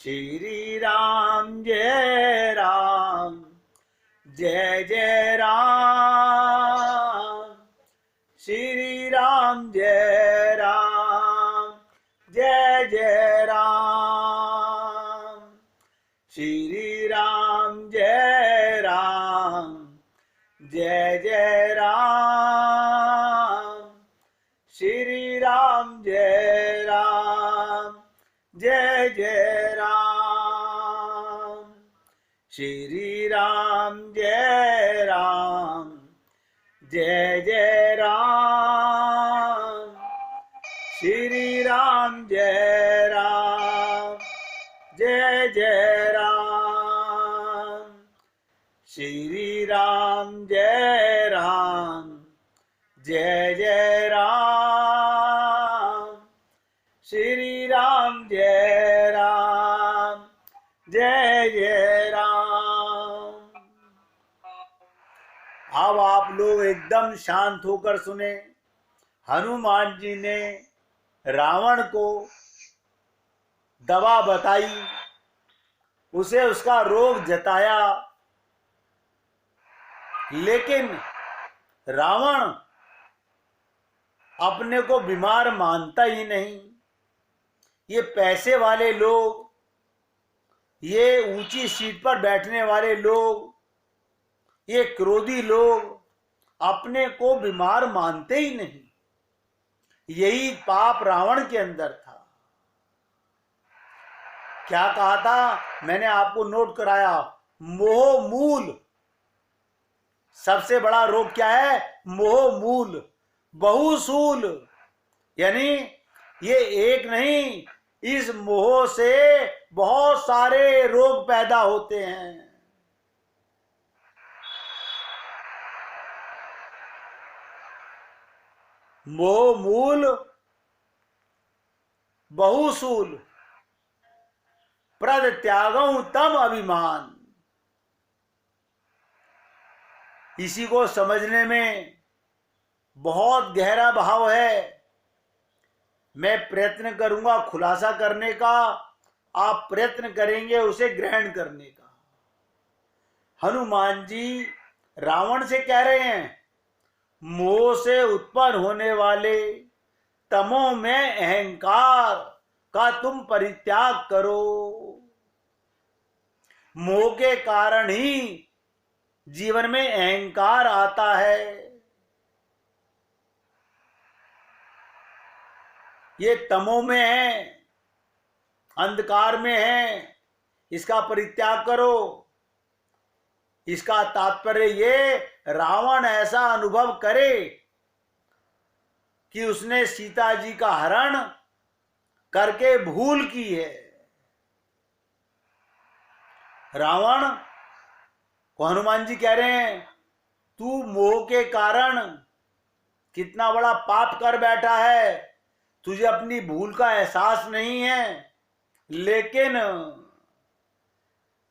श्री राम जय राम, जय जय राम। श्री राम जय राम, जय जय राम। श्री राम जय राम, जय जय राम। श्री राम जय राम, जय जय राम। श्री राम जय राम, जय जय राम। श्री राम जय राम, जय जय राम। श्री राम जय राम, जय जय राम। श्री राम जय राम, जय जय राम। अब आप लोग एकदम शांत होकर सुने। हनुमान जी ने रावण को दवा बताई, उसे उसका रोग जताया, लेकिन रावण अपने को बीमार मानता ही नहीं। ये पैसे वाले लोग, ये ऊंची सीट पर बैठने वाले लोग, ये क्रोधी लोग अपने को बीमार मानते ही नहीं। यही पाप रावण के अंदर था। क्या कहा था, मैंने आपको नोट कराया, मोह मूल। सबसे बड़ा रोग क्या है? मोह मूल। बहुसूल, यानी ये एक नहीं, इस मोह से बहुत सारे रोग पैदा होते हैं। मोह मूल बहुसूल, प्रद त्यागं तम अभिमान। इसी को समझने में बहुत गहरा भाव है। मैं प्रयत्न करूंगा खुलासा करने का, आप प्रयत्न करेंगे उसे ग्रहण करने का। हनुमान जी रावण से कह रहे हैं, मोह से उत्पन्न होने वाले तमो में अहंकार का तुम परित्याग करो। मोह के कारण ही जीवन में अहंकार आता है। ये तमो में है, अंधकार में है, इसका परित्याग करो। इसका तात्पर्य ये, रावण ऐसा अनुभव करे कि उसने सीता जी का हरण करके भूल की है। रावण को हनुमान जी कह रहे हैं, तू मोह के कारण कितना बड़ा पाप कर बैठा है, तुझे अपनी भूल का एहसास नहीं है। लेकिन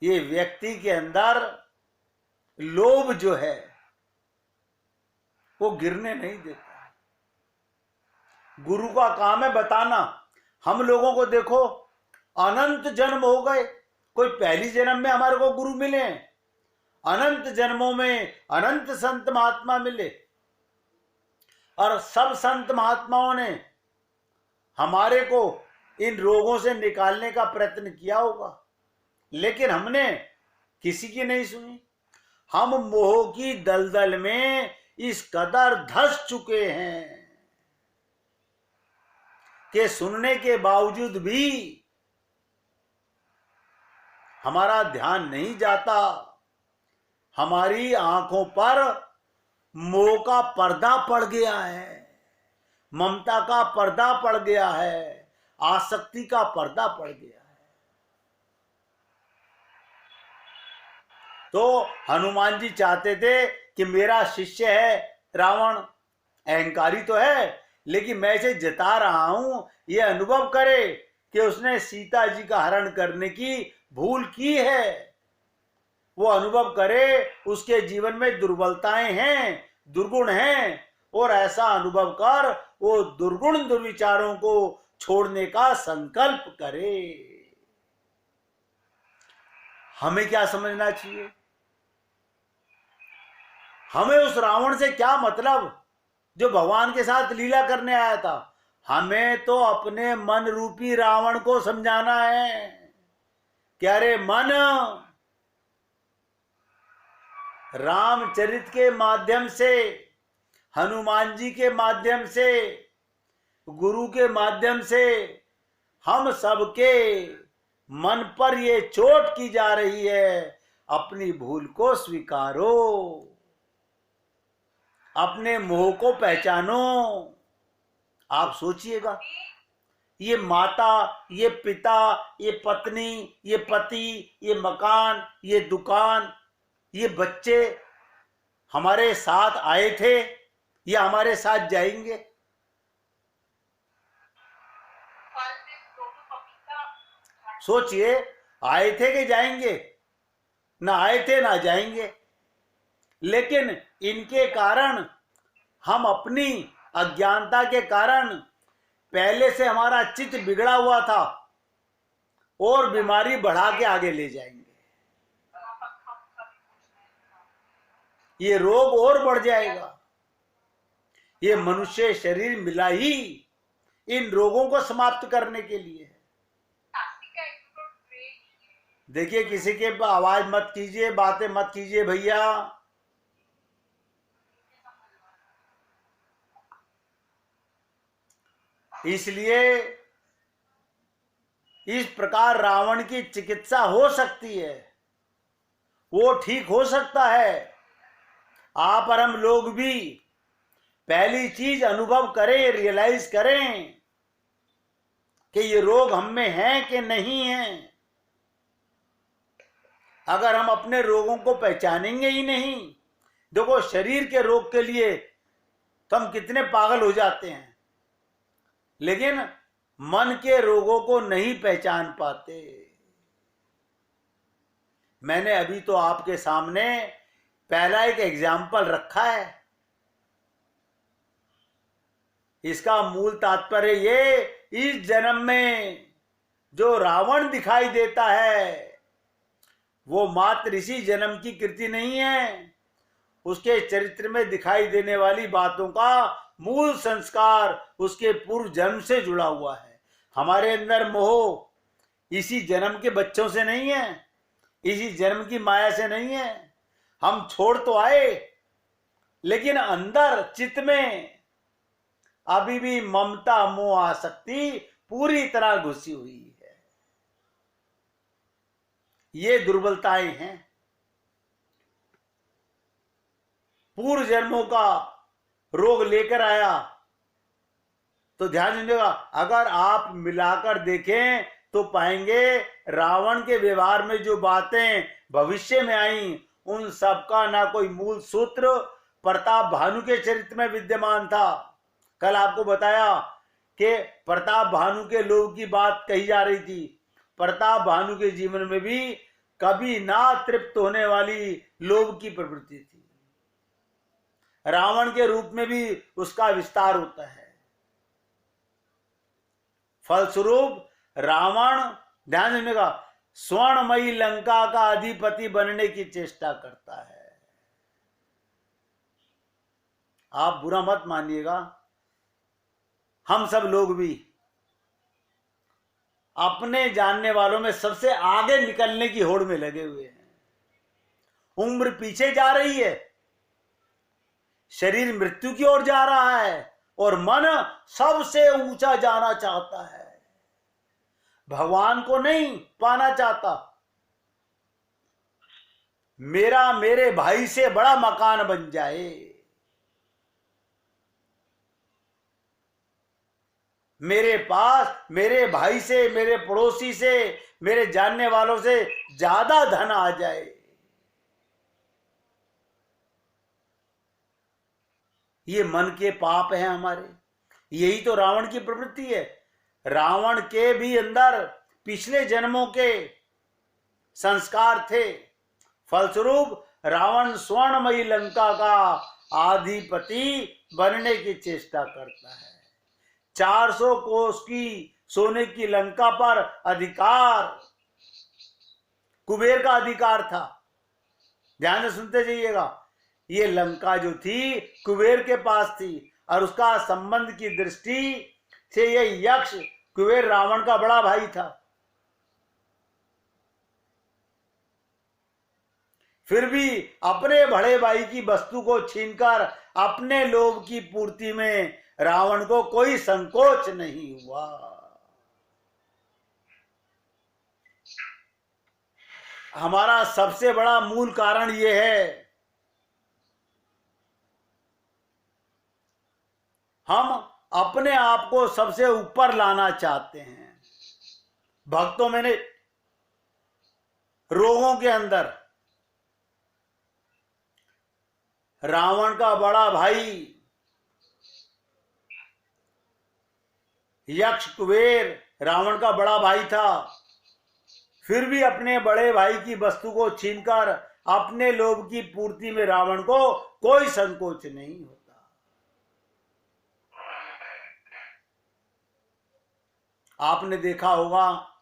ये व्यक्ति के अंदर लोभ जो है वो गिरने नहीं देता। गुरु का काम है बताना। हम लोगों को देखो, अनंत जन्म हो गए, कोई पहली जन्म में हमारे को गुरु मिले, अनंत जन्मों में अनंत संत महात्मा मिले, और सब संत महात्माओं ने हमारे को इन रोगों से निकालने का प्रयत्न किया होगा, लेकिन हमने किसी की नहीं सुनी। हम मोह की दलदल में इस कदर धंस चुके हैं कि सुनने के बावजूद भी हमारा ध्यान नहीं जाता। हमारी आंखों पर मोह का पर्दा पड़ गया है, ममता का पर्दा पड़ गया है, आसक्ति का पर्दा पड़ गया है। तो हनुमान जी चाहते थे कि मेरा शिष्य है रावण, अहंकारी तो है, लेकिन मैं इसे जता रहा हूं, ये अनुभव करे कि उसने सीता जी का हरण करने की भूल की है। वो अनुभव करे उसके जीवन में दुर्बलताएं हैं, दुर्गुण हैं, और ऐसा अनुभव कर वो दुर्गुण दुर्विचारों को छोड़ने का संकल्प करे। हमें क्या समझना चाहिए? हमें उस रावण से क्या मतलब जो भगवान के साथ लीला करने आया था? हमें तो अपने मन रूपी रावण को समझाना है कि अरे मन, रामचरित के माध्यम से, हनुमान जी के माध्यम से, गुरु के माध्यम से हम सबके मन पर ये चोट की जा रही है, अपनी भूल को स्वीकारो, अपने मोह को पहचानो। आप सोचिएगा, ये माता, ये पिता, ये पत्नी, ये पति, ये मकान, ये दुकान, ये बच्चे हमारे साथ आए थे, ये हमारे साथ जाएंगे? सोचिए, आए थे कि जाएंगे? ना आए थे ना जाएंगे। लेकिन इनके कारण, हम अपनी अज्ञानता के कारण, पहले से हमारा चित्त बिगड़ा हुआ था और बीमारी बढ़ा के आगे ले जाएंगे। ये रोग और बढ़ जाएगा। ये मनुष्य शरीर मिला ही इन रोगों को समाप्त करने के लिए है। देखिए, किसी के आवाज मत कीजिए, बातें मत कीजिए भैया। इसलिए इस प्रकार रावण की चिकित्सा हो सकती है, वो ठीक हो सकता है। आप और हम लोग भी पहली चीज अनुभव करें, रियलाइज करें कि ये रोग हम में है कि नहीं है। अगर हम अपने रोगों को पहचानेंगे ही नहीं, देखो शरीर के रोग के लिए तो हम कितने पागल हो जाते हैं, लेकिन मन के रोगों को नहीं पहचान पाते। मैंने अभी तो आपके सामने पहला एक एग्जाम्पल रखा है। इसका मूल तात्पर्य ये, इस जन्म में जो रावण दिखाई देता है वो मात्र इसी जन्म की कृति नहीं है। उसके चरित्र में दिखाई देने वाली बातों का मूल संस्कार उसके पूर्व जन्म से जुड़ा हुआ है। हमारे अंदर मोह इसी जन्म के बच्चों से नहीं है, इसी जन्म की माया से नहीं है। हम छोड़ तो आए, लेकिन अंदर चित्त में अभी भी ममता, मोह, आसक्ति पूरी तरह घुसी हुई है। ये दुर्बलताएं हैं। पूर्व जन्मों का रोग लेकर आया तो ध्यान दीजिएगा, अगर आप मिलाकर देखें तो पाएंगे रावण के व्यवहार में जो बातें भविष्य में आई, उन सब का ना कोई मूल सूत्र प्रताप भानु के चरित्र में विद्यमान था। कल आपको बताया कि प्रताप भानु के लोभ की बात कही जा रही थी। प्रताप भानु के जीवन में भी कभी ना तृप्त होने वाली लोभ की प्रवृत्ति थी। रावण के रूप में भी उसका विस्तार होता है। फलस्वरूप रावण, ध्यान देने का, स्वर्णमयी लंका का अधिपति बनने की चेष्टा करता है। आप बुरा मत मानिएगा, हम सब लोग भी अपने जानने वालों में सबसे आगे निकलने की होड़ में लगे हुए हैं। उम्र पीछे जा रही है, शरीर मृत्यु की ओर जा रहा है और मन सबसे ऊंचा जाना चाहता है, भगवान को नहीं पाना चाहता। मेरा मेरे भाई से बड़ा मकान बन जाए, मेरे पास मेरे भाई से, मेरे पड़ोसी से, मेरे जानने वालों से ज्यादा धन आ जाए। ये मन के पाप हैं हमारे। यही तो रावण की प्रवृत्ति है। रावण के भी अंदर पिछले जन्मों के संस्कार थे। फलस्वरूप रावण स्वर्णमयी लंका का अधिपति बनने की चेष्टा करता है। 400 कोस की सोने की लंका पर अधिकार कुबेर का अधिकार था। ध्यान से सुनते जाइएगा, ये लंका जो थी कुबेर के पास थी, और उसका संबंध की दृष्टि से ये यक्ष कुबेर रावण का बड़ा भाई था। फिर भी अपने बड़े भाई की वस्तु को छीनकर अपने लोभ की पूर्ति में रावण को कोई संकोच नहीं हुआ। हमारा सबसे बड़ा मूल कारण यह है, हम अपने आप को सबसे ऊपर लाना चाहते हैं। भक्तों में ने रोगों के अंदर रावण का बड़ा भाई यक्ष कुबेर रावण का बड़ा भाई था, फिर भी अपने बड़े भाई की वस्तु को छीनकर अपने लोभ की पूर्ति में रावण को कोई संकोच नहीं होता। आपने देखा होगा,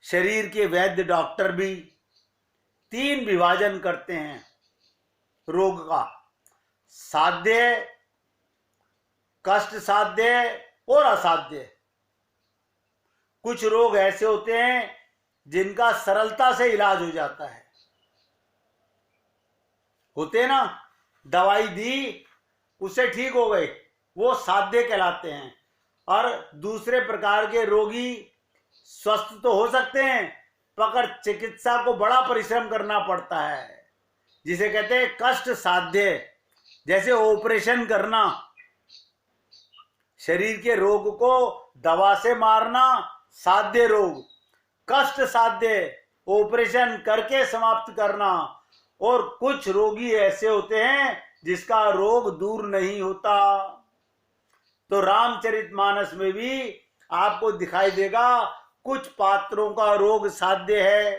शरीर के वैद्य डॉक्टर भी 3 विभाजन करते हैं रोग का: साध्य, कष्ट साध्य और असाध्य। कुछ रोग ऐसे होते हैं जिनका सरलता से इलाज हो जाता है, होते ना, दवाई दी उससे ठीक हो गए, वो साध्य कहलाते हैं। और दूसरे प्रकार के रोगी स्वस्थ तो हो सकते हैं, पर चिकित्सा को बड़ा परिश्रम करना पड़ता है, जिसे कहते हैं कष्ट साध्य। जैसे ऑपरेशन करना, शरीर के रोग को दवा से मारना साध्य रोग, कष्ट साध्य ऑपरेशन करके समाप्त करना। और कुछ रोगी ऐसे होते हैं जिसका रोग दूर नहीं होता। तो रामचरितमानस में भी आपको दिखाई देगा, कुछ पात्रों का रोग साध्य है,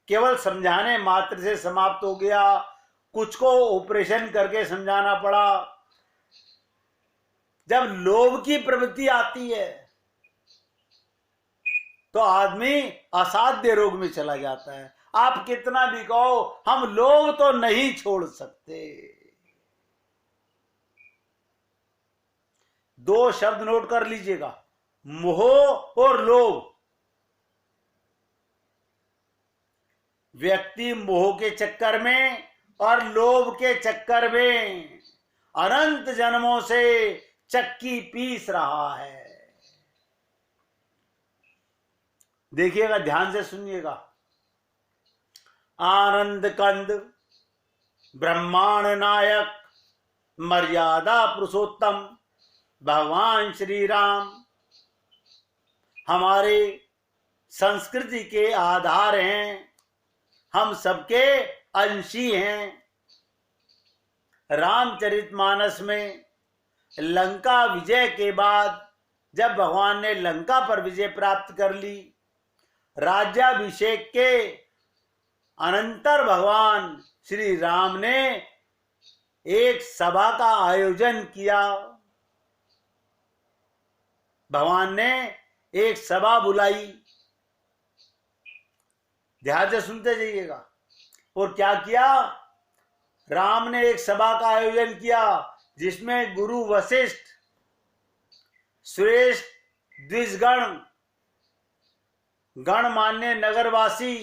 केवल समझाने मात्र से समाप्त हो गया, कुछ को ऑपरेशन करके समझाना पड़ा। जब लोभ की प्रवृत्ति आती है तो आदमी असाध्य रोग में चला जाता है। आप कितना भी कहो, हम लोभ तो नहीं छोड़ सकते। 2 शब्द नोट कर लीजिएगा, मोह और लोभ। व्यक्ति मोह के चक्कर में और लोभ के चक्कर में अनंत जन्मों से चक्की पीस रहा है। देखिएगा, ध्यान से सुनिएगा। आनंद कंद, ब्रह्मांड नायक, मर्यादा पुरुषोत्तम भगवान श्री राम हमारे संस्कृति के आधार हैं, हम सबके अंशी हैं। रामचरितमानस में लंका विजय के बाद जब भगवान ने लंका पर विजय प्राप्त कर ली, राज्याभिषेक के अनंतर भगवान श्री राम ने एक सभा का आयोजन किया। भगवान ने एक सभा बुलाई, ध्यान से सुनते जाइएगा। और क्या किया? राम ने एक सभा का आयोजन किया जिसमें गुरु वशिष्ठ, श्रेष्ठ द्विजगण, गणमान्य नगरवासी,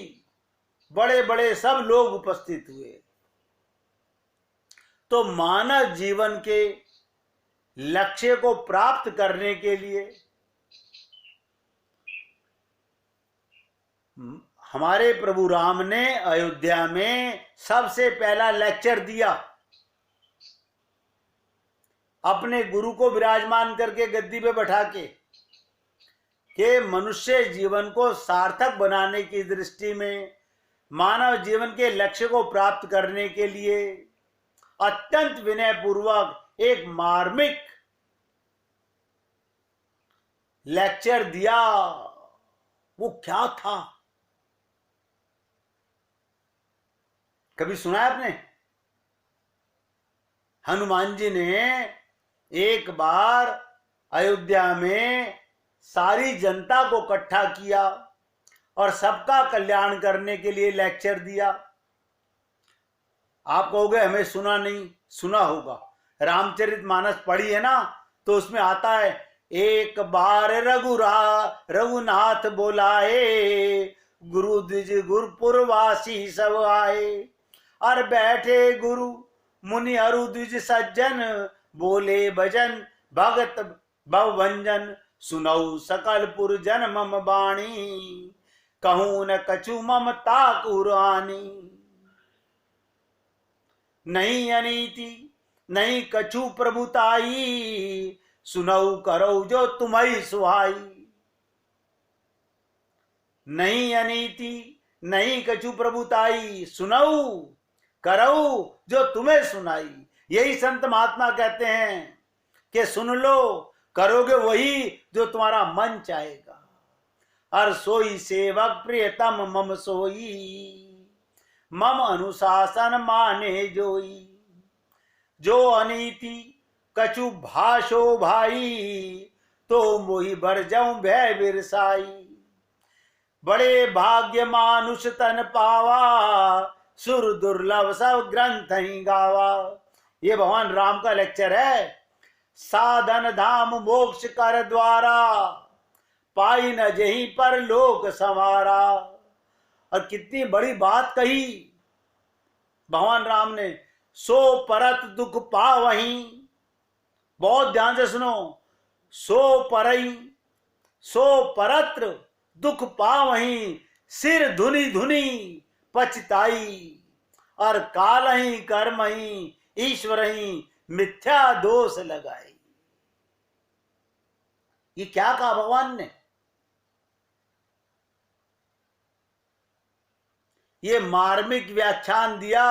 बड़े बड़े सब लोग उपस्थित हुए। तो मानव जीवन के लक्ष्य को प्राप्त करने के लिए हमारे प्रभु राम ने अयोध्या में सबसे पहला लेक्चर दिया। अपने गुरु को विराजमान करके गद्दी पे बैठा के मनुष्य जीवन को सार्थक बनाने की दृष्टि में, मानव जीवन के लक्ष्य को प्राप्त करने के लिए अत्यंत विनय पूर्वक एक मार्मिक लेक्चर दिया। वो क्या था, कभी सुना है आपने? हनुमान जी ने एक बार अयोध्या में सारी जनता को इकट्ठा किया और सबका कल्याण करने के लिए लेक्चर दिया। आप कहोगे हमें सुना नहीं, सुना होगा। रामचरितमानस पढ़ी है ना, तो उसमें आता है, एक बार रघुनाथ बोलाए, गुरु द्विज गुरुपुरवासी सब आए। और बैठे गुरु मुनि अरु द्विज सज्जन, बोले भजन भगत भवभंजन। सुनऊ सकल पुर जन मम बाणी, कहूँ न कछु ममता कुरानी। नहीं अनीति नहीं कछु प्रभुताई, सुनऊ करो जो तुम्हें सुहाई। नहीं अनीति नहीं कछु प्रभुताई, सुनऊ करो जो तुम्हें सुनाई। यही संत महात्मा कहते हैं कि सुन लो, करोगे वही जो तुम्हारा मन चाहेगा। और सोई सेवक प्रियतम मम सोई, मम अनुशासन माने जोई। जो अनीति कछु भाषो भाई, तो मोहि बर जाऊं भय बिरसाई। बड़े भाग्य मानुष तन पावा, सुर दुर्लभ सब ग्रंथ ही गावा। ये भगवान राम का लेक्चर है। साधन धाम मोक्ष कर द्वारा, पाई न जहीं पर लोक संवारा। और कितनी बड़ी बात कही भगवान राम ने, सो परत दुख पावहीं। बहुत ध्यान से सुनो, सो परई सो परत्र दुख पावहीं, सिर धुनी धुनी पछताई। और कालहीं कर्महीं ईश्वरहीं, मिथ्या दोष लगाई। ये क्या कहा भगवान ने? ये मार्मिक व्याख्यान दिया,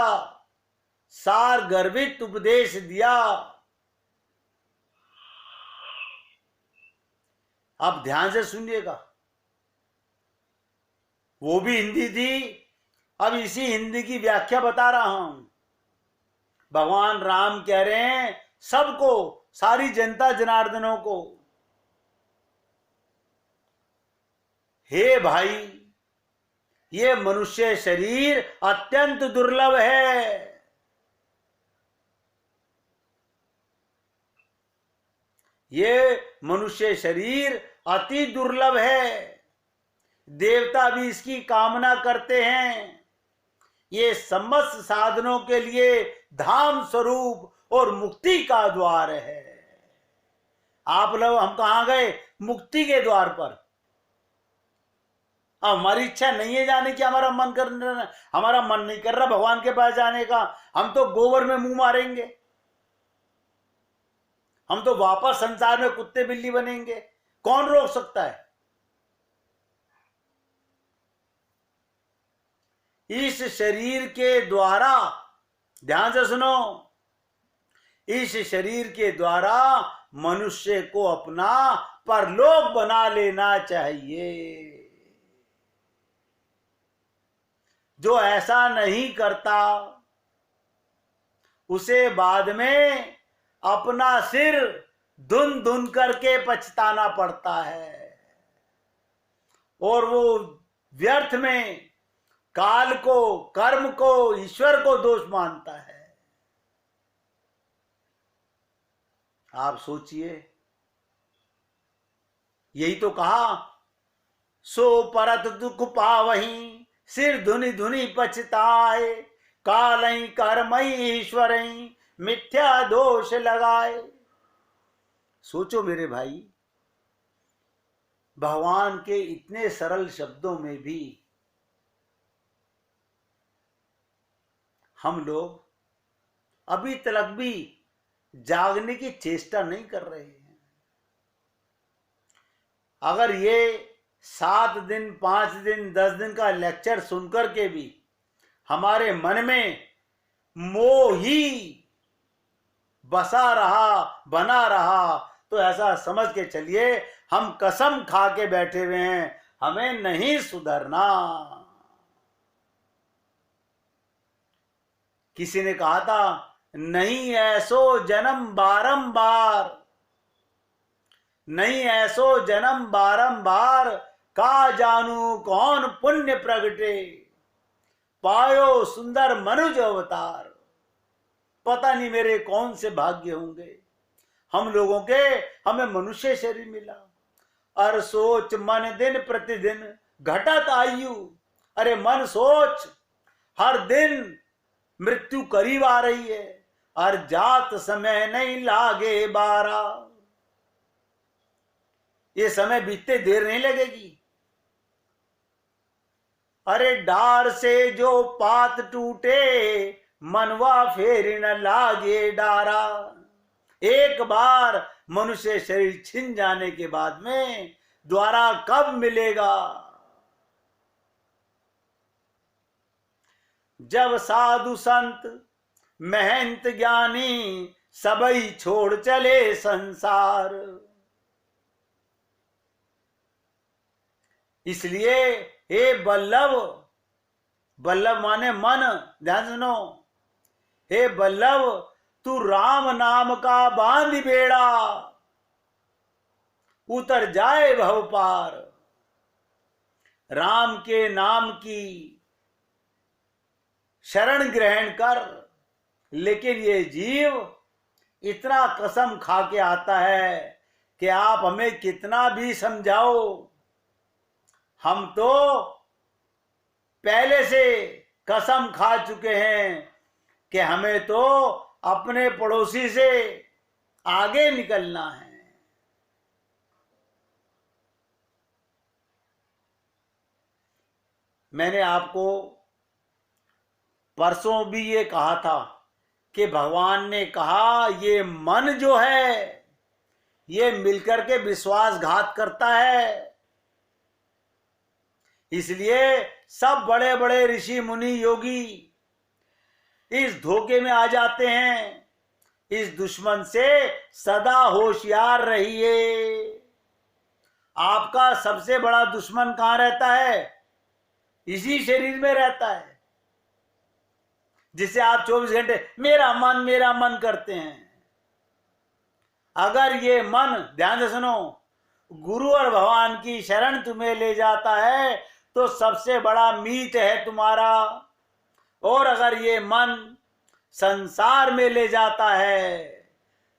सार गर्भित उपदेश दिया। आप ध्यान से सुनिएगा। वो भी हिंदी थी, अब इसी हिंदी की व्याख्या बता रहा हूं। भगवान राम कह रहे हैं सबको, सारी जनता जनार्दनों को, हे भाई, ये मनुष्य शरीर अत्यंत दुर्लभ है। ये मनुष्य शरीर अति दुर्लभ है। देवता भी इसकी कामना करते हैं। ये समस्त साधनों के लिए धाम स्वरूप और मुक्ति का द्वार है। आप लोग, हम कहां गए? मुक्ति के द्वार पर। अब हमारी इच्छा नहीं है जाने की, हमारा मन नहीं कर रहा भगवान के पास जाने का। हम तो गोबर में मुंह मारेंगे, हम तो वापस संसार में कुत्ते बिल्ली बनेंगे। कौन रोक सकता है? इस शरीर के द्वारा, ध्यान से सुनो, इस शरीर के द्वारा मनुष्य को अपना परलोक बना लेना चाहिए। जो ऐसा नहीं करता उसे बाद में अपना सिर धुन धुन करके पछताना पड़ता है, और वो व्यर्थ में काल को, कर्म को, ईश्वर को दोष मानता है। आप सोचिए, यही तो कहा, सो परत दुख पावहीं, सिर धुनी धुनी पछताए। कालहीं कर्महीं ईश्वरहीं, मिथ्या दोष लगाए। सोचो मेरे भाई, भगवान के इतने सरल शब्दों में भी हम लोग अभी तक भी जागने की चेष्टा नहीं कर रहे हैं। अगर ये 7 दिन, 5 दिन, 10 दिन का लेक्चर सुनकर के भी हमारे मन में मोह ही बसा रहा, बना रहा, तो ऐसा समझ के चलिए हम कसम खा के बैठे हुए हैं, हमें नहीं सुधरना। किसी ने कहा था, नहीं ऐसो जन्म बारंबार, नहीं ऐसो जन्म बारंबार, का जानू कौन पुण्य प्रगटे, पायो सुंदर मनुज अवतार। पता नहीं मेरे कौन से भाग्य होंगे हम लोगों के, हमें मनुष्य शरीर मिला। अर सोच मन दिन प्रतिदिन घटत आयु। अरे मन सोच, हर दिन मृत्यु करीब आ रही है, और जात समय नहीं लागे बारा। ये समय बीतते देर नहीं लगेगी। अरे डार से जो पात टूटे, मनवा फेर न लागे डारा। एक बार मनुष्य शरीर छिन जाने के बाद में द्वारा कब मिलेगा। जब साधु संत महंत ज्ञानी, सबई छोड़ चले संसार। इसलिए हे बल्लभ, बल्लभ माने मन, ध्यान सुनो। हे बल्लभ, तू राम नाम का बांध बेड़ा, उतर जाए भव पार। राम के नाम की शरण ग्रहण कर। लेकिन ये जीव इतना कसम खा के आता है कि आप हमें कितना भी समझाओ, हम तो पहले से कसम खा चुके हैं कि हमें तो अपने पड़ोसी से आगे निकलना है। मैंने आपको परसों भी ये कहा था कि भगवान ने कहा ये मन जो है ये मिलकर के विश्वासघात करता है। इसलिए सब बड़े बड़े ऋषि मुनि योगी इस धोखे में आ जाते हैं। इस दुश्मन से सदा होशियार रहिए। आपका सबसे बड़ा दुश्मन कहां रहता है? इसी शरीर में रहता है, जिसे आप 24 घंटे मेरा मन करते हैं। अगर ये मन, ध्यान से सुनो, गुरु और भगवान की शरण तुम्हें ले जाता है तो सबसे बड़ा मीत है तुम्हारा। और अगर ये मन संसार में ले जाता है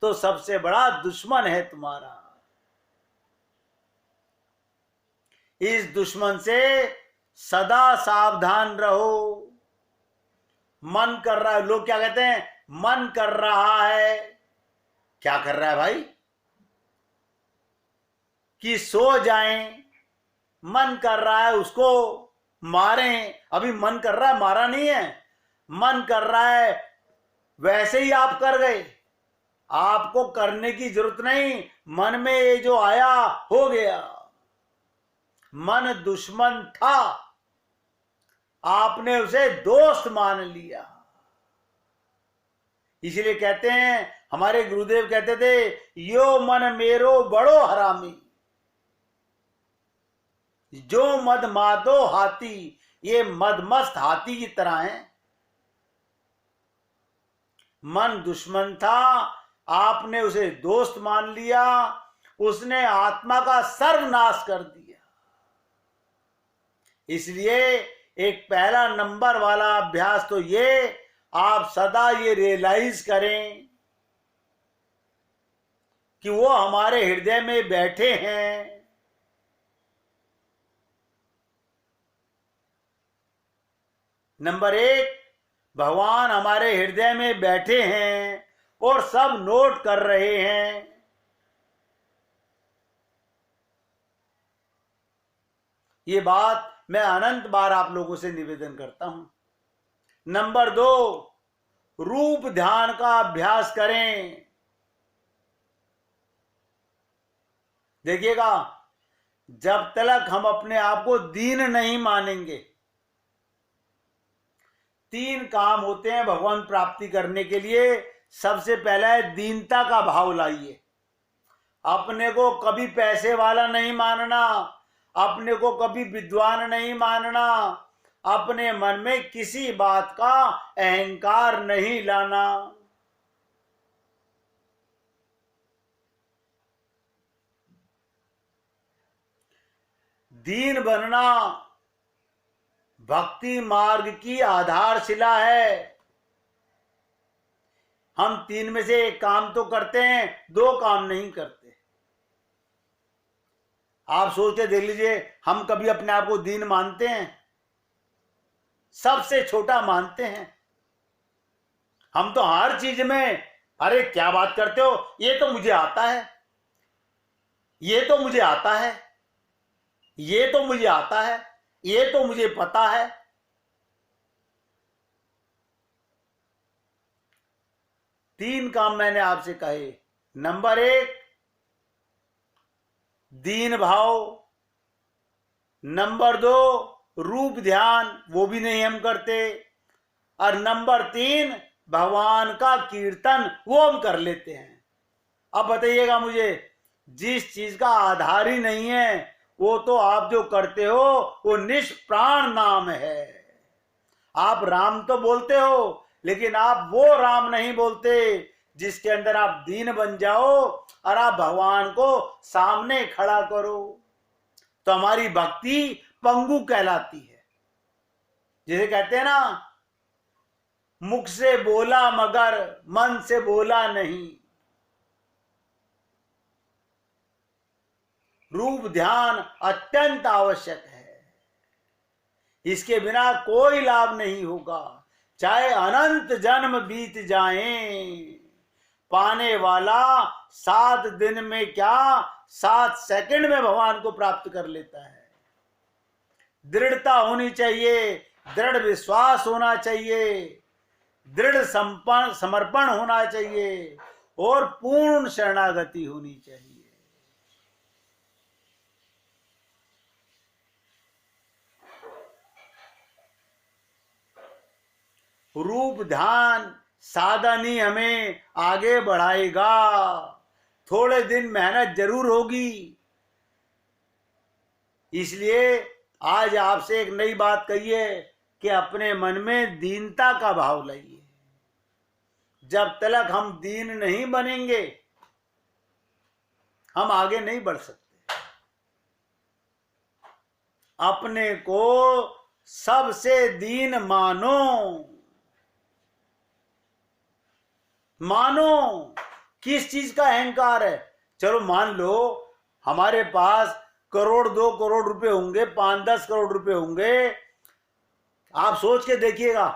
तो सबसे बड़ा दुश्मन है तुम्हारा। इस दुश्मन से सदा सावधान रहो। मन कर रहा है, लोग क्या कहते हैं? मन कर रहा है। क्या कर रहा है भाई? कि सो जाएं। मन कर रहा है उसको मारें। अभी मन कर रहा है, मारा नहीं है। मन कर रहा है, वैसे ही आप कर गए। आपको करने की जरूरत नहीं, मन में ये जो आया हो गया। मन दुश्मन था, आपने उसे दोस्त मान लिया। इसलिए कहते हैं, हमारे गुरुदेव कहते थे, यो मन मेरो बड़ो हरामी, जो मद मादो हाथी। ये मदमस्त हाथी की तरह है। मन दुश्मन था, आपने उसे दोस्त मान लिया। उसने आत्मा का सर्वनाश कर दिया। इसलिए एक पहला नंबर वाला अभ्यास तो ये, आप सदा ये रियलाइज करें कि वो हमारे हृदय में बैठे हैं। नंबर 1, भगवान हमारे हृदय में बैठे हैं और सब नोट कर रहे हैं। ये बात मैं अनंत बार आप लोगों से निवेदन करता हूं। नंबर 2, रूप ध्यान का अभ्यास करें। देखिएगा, जब तक हम अपने आप को दीन नहीं मानेंगे, 3 काम होते हैं भगवान प्राप्ति करने के लिए। सबसे पहला है दीनता का भाव लाइए। अपने को कभी पैसे वाला नहीं मानना, अपने को कभी विद्वान नहीं मानना, अपने मन में किसी बात का अहंकार नहीं लाना। दीन बनना भक्ति मार्ग की आधारशिला है। हम 3 में से एक काम तो करते हैं, 2 काम नहीं करते। आप सोच के देख लीजिए, हम कभी अपने आप को दीन मानते हैं? सबसे छोटा मानते हैं। हम तो हर चीज में, अरे क्या बात करते हो, ये तो मुझे आता है, ये तो मुझे आता है, ये तो मुझे आता है, ये तो मुझे पता है। तीन काम मैंने आपसे कहे। नंबर 1 दीन भाव, नंबर 2 रूप ध्यान, वो भी नहीं हम करते, और नंबर 3 भगवान का कीर्तन, वो हम कर लेते हैं। अब बताइएगा मुझे, जिस चीज का आधार ही नहीं है, वो तो आप जो करते हो वो निष्प्राण नाम है। आप राम तो बोलते हो, लेकिन आप वो राम नहीं बोलते जिसके अंदर आप दीन बन जाओ और आप भगवान को सामने खड़ा करो। तो हमारी भक्ति पंगु कहलाती है। जिसे कहते हैं ना, मुख से बोला मगर मन से बोला नहीं। रूप ध्यान अत्यंत आवश्यक है, इसके बिना कोई लाभ नहीं होगा। चाहे अनंत जन्म बीत जाएं, पाने वाला 7 दिन में क्या 7 सेकंड में भगवान को प्राप्त कर लेता है। दृढ़ता होनी चाहिए, दृढ़ विश्वास होना चाहिए, दृढ़ समर्पण होना चाहिए और पूर्ण शरणागति होनी चाहिए। रूप ध्यान साधन ही हमें आगे बढ़ाएगा। थोड़े दिन मेहनत जरूर होगी। इसलिए आज आपसे एक नई बात कही है कि अपने मन में दीनता का भाव लाइए। जब तक हम दीन नहीं बनेंगे, हम आगे नहीं बढ़ सकते। अपने को सबसे दीन मानो। किस चीज का अहंकार है? चलो मान लो हमारे पास 1 करोड़ 2 करोड़ रुपए होंगे, 5-10 करोड़ रुपए होंगे। आप सोच के देखिएगा,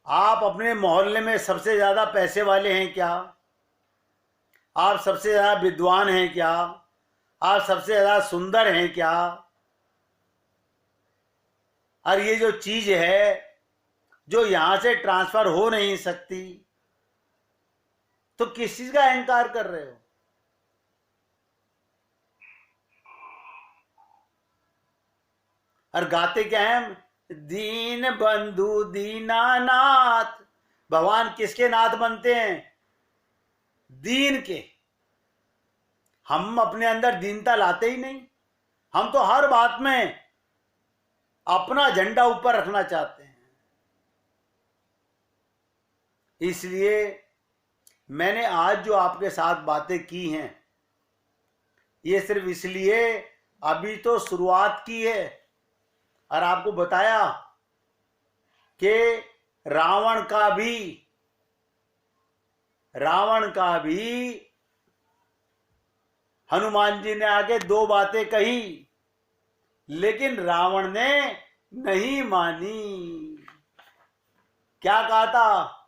आप अपने मोहल्ले में सबसे ज्यादा पैसे वाले हैं क्या? आप सबसे ज्यादा विद्वान हैं क्या? आप सबसे ज्यादा सुंदर हैं क्या? और ये जो चीज है जो यहां से ट्रांसफर हो नहीं सकती, तो किस चीज का अहंकार कर रहे हो? और गाते क्या हैं? दीन बंधु दीनानाथ। भगवान किसके नाथ बनते हैं? दीन के। हम अपने अंदर दीनता लाते ही नहीं। हम तो हर बात में अपना झंडा ऊपर रखना चाहते हैं। इसलिए मैंने आज जो आपके साथ बातें की हैं, ये सिर्फ इसलिए, अभी तो शुरुआत की है और आपको बताया कि रावण का भी हनुमान जी ने आगे 2 बातें कही, लेकिन रावण ने नहीं मानी। क्या कहा था?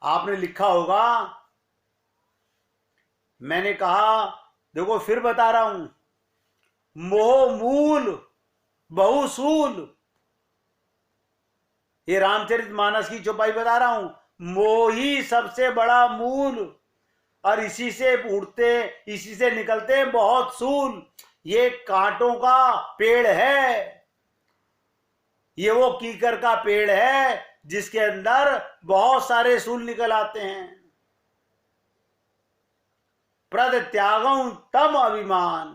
आपने लिखा होगा, मैंने कहा, देखो फिर बता रहा हूं, मोह मूल बहुसूल। ये रामचरितमानस की चौपाई बता रहा हूं। मोह ही सबसे बड़ा मूल, और इसी से उड़ते, इसी से निकलते बहुत सूल। ये कांटों का पेड़ है, ये वो कीकर का पेड़ है जिसके अंदर बहुत सारे सूल निकल आते हैं। प्रद त्यागं तम अभिमान।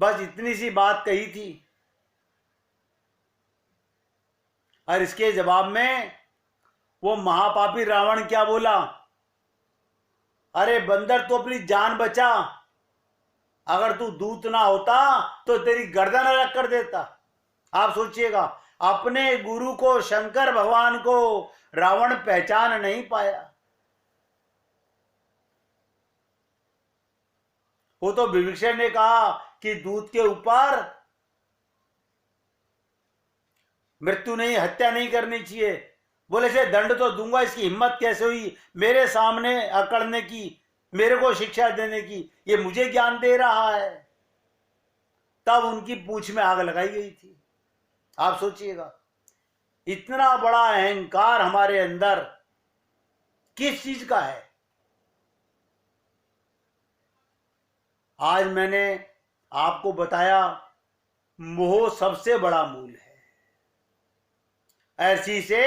बस इतनी सी बात कही थी, और इसके जवाब में वो महापापी रावण क्या बोला? अरे बंदर, तू अपनी जान बचा। अगर तू दूत ना होता तो तेरी गर्दन अलग कर देता। आप सोचिएगा, अपने गुरु को, शंकर भगवान को रावण पहचान नहीं पाया। वो तो विभीषण ने कहा कि दूत के ऊपर मृत्यु नहीं, हत्या नहीं करनी चाहिए। बोले से दंड तो दूंगा, इसकी हिम्मत कैसे हुई मेरे सामने अकड़ने की, मेरे को शिक्षा देने की, ये मुझे ज्ञान दे रहा है। तब उनकी पूंछ में आग लगाई गई थी। आप सोचिएगा, इतना बड़ा अहंकार हमारे अंदर किस चीज का है। आज मैंने आपको बताया, मोह सबसे बड़ा मूल है। ऐसी से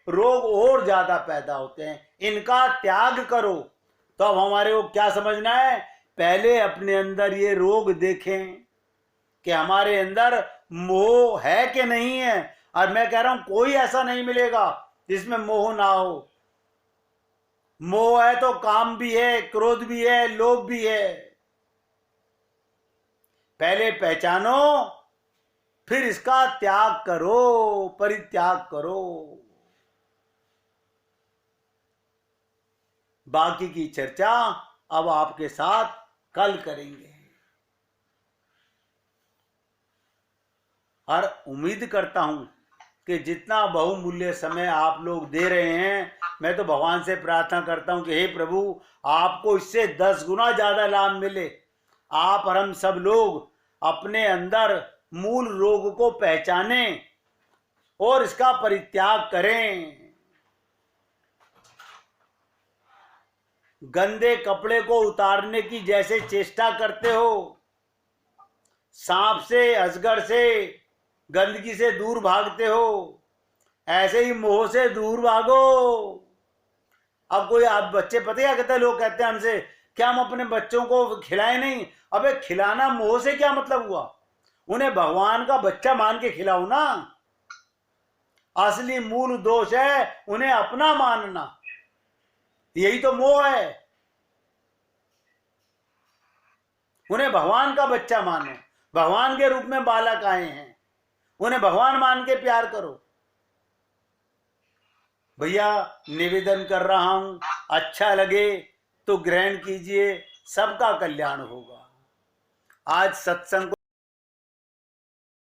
रोग और ज्यादा पैदा होते हैं। इनका त्याग करो। तो अब हमारे को क्या समझना है, पहले अपने अंदर ये रोग देखें कि हमारे अंदर मोह है कि नहीं है। और मैं कह रहा हूं, कोई ऐसा नहीं मिलेगा जिसमें मोह ना हो। मोह है तो काम भी है, क्रोध भी है, लोभ भी है। पहले पहचानो, फिर इसका त्याग करो, परित्याग करो। बाकी की चर्चा अब आपके साथ कल करेंगे। और उम्मीद करता हूं कि जितना बहुमूल्य समय आप लोग दे रहे हैं, मैं तो भगवान से प्रार्थना करता हूं कि हे प्रभु, आपको इससे 10 गुना ज्यादा लाभ मिले। आप और हम सब लोग अपने अंदर मूल रोग को पहचानें और इसका परित्याग करें। गंदे कपड़े को उतारने की जैसे चेष्टा करते हो, सांप से, अजगर से, गंदगी से दूर भागते हो, ऐसे ही मोह से दूर भागो। अब कोई आप बच्चे पता क्या कहते हैं, लोग कहते हैं हमसे, क्या हम अपने बच्चों को खिलाएं नहीं? अबे खिलाना मोह से क्या मतलब हुआ? उन्हें भगवान का बच्चा मान के खिलाओ ना। असली मूल दोष है उन्हें अपना मानना, यही तो मोह है। उन्हें भगवान का बच्चा मानो, भगवान के रूप में बालक आए हैं, उन्हें भगवान मान के प्यार करो। भैया निवेदन कर रहा हूं, अच्छा लगे तो ग्रहण कीजिए, सबका कल्याण होगा। आज सत्संग